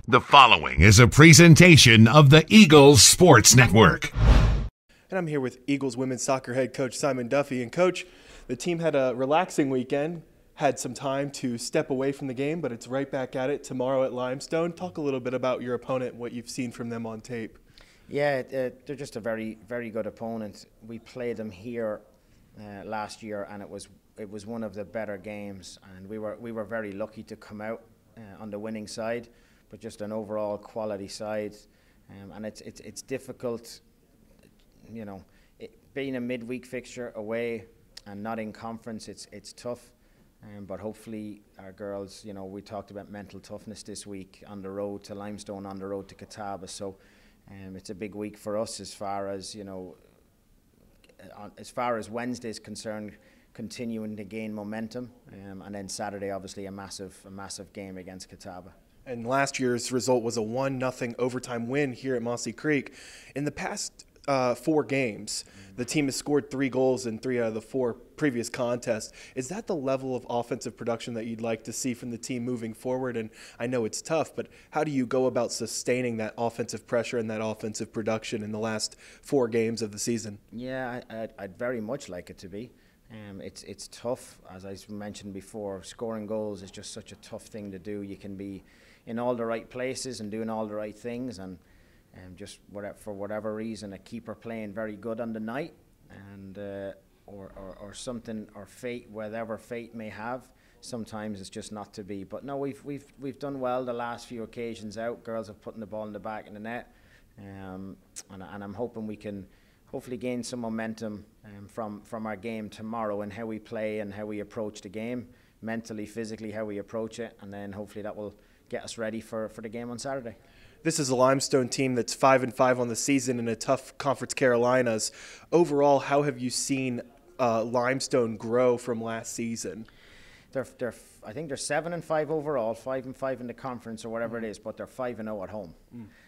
The following is a presentation of the Eagles Sports Network. And I'm here with Eagles women's soccer head coach Simon Duffy. And coach, the team had a relaxing weekend, had some time to step away from the game, but it's right back at it tomorrow at Limestone. Talk a little bit about your opponent and what you've seen from them on tape. Yeah, they're just a very, very good opponent. We played them here last year, and it was one of the better games, and we were very lucky to come out on the winning side, but just an overall quality side, and it's difficult, you know, being a midweek fixture away and not in conference. It's tough, but hopefully our girls, you know, we talked about mental toughness this week on the road to Limestone, on the road to Catawba, so it's a big week for us as far as, you know, as far as Wednesday is concerned, continuing to gain momentum, and then Saturday obviously a massive game against Catawba. And last year's result was a 1-0 overtime win here at Mossy Creek. In the past 4 games, the team has scored 3 goals in 3 out of the 4 previous contests. Is that the level of offensive production that you'd like to see from the team moving forward? And I know it's tough, but how do you go about sustaining that offensive pressure and that offensive production in the last 4 games of the season? Yeah, I'd very much like it to be. It's tough, as I mentioned before. Scoring goals is just such a tough thing to do. You can be in all the right places and doing all the right things, and just for whatever reason, a keeper playing very good on the night, and or something, or fate, whatever fate may have, sometimes it's just not to be. But no, we've done well the last few occasions out. Girls have put the ball in the back of the net, and I'm hoping we can hopefully gain some momentum from our game tomorrow, and how we play and how we approach the game, mentally, physically, how we approach it, and then hopefully that will get us ready for the game on Saturday. This is a Limestone team that's 5-5 on the season in a tough Conference Carolinas. Overall, how have you seen Limestone grow from last season? I think they're 7-5 overall, 5-5 in the conference or whatever it is, but they're 5-0 at home.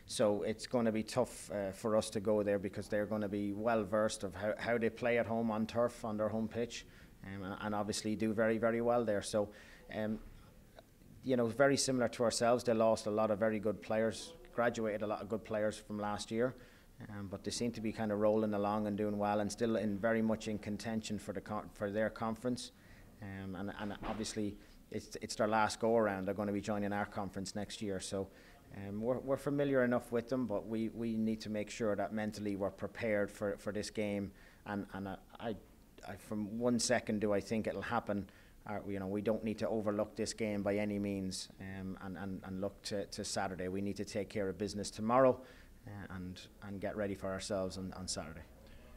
So it's going to be tough for us to go there, because they're going to be well versed of how they play at home on turf, on their home pitch, and obviously do very, very well there. So, you know, very similar to ourselves. They lost a lot of very good players, graduated a lot of good players from last year, but they seem to be kind of rolling along and doing well, and still very much in contention for their conference. And obviously it's their last go around. They're going to be joining our conference next year, so we're familiar enough with them, but we need to make sure that mentally we're prepared for this game. And I from 1 second do I think it'll happen. You know, we don't need to overlook this game by any means, and look to Saturday. We need to take care of business tomorrow, and get ready for ourselves on Saturday.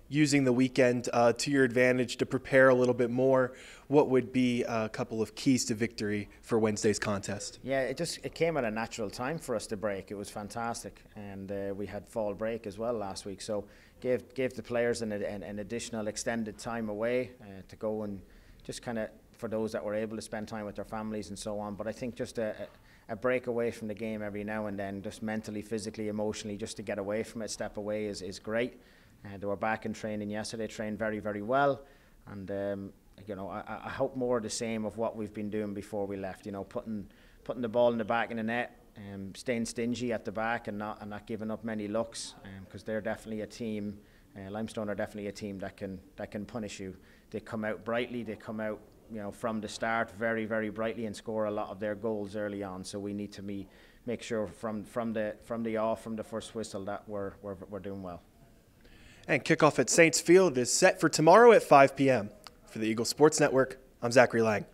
Using the weekend to your advantage to prepare a little bit more, what would be a couple of keys to victory for Wednesday's contest? Yeah, it came at a natural time for us to break. It was fantastic, and we had fall break as well last week, so gave the players an additional extended time away to go and just kind of, for those that were able to spend time with their families and so on. But I think just a break away from the game every now and then, just mentally, physically, emotionally, just to get away from it, step away is great. They were back in training yesterday, trained very, very well, and you know, I hope more of the same of what we've been doing before we left. You know, putting the ball in the back of the net, staying stingy at the back, and not giving up many looks, because they're definitely a team. Limestone are definitely a team that can punish you. They come out brightly. They come out, you know, from the start very, very brightly, and score a lot of their goals early on. So we need to make sure from the first whistle that we're doing well. And kickoff at Saints Field is set for tomorrow at 5 p.m. For the Eagles Sports Network, I'm Zachary Lang.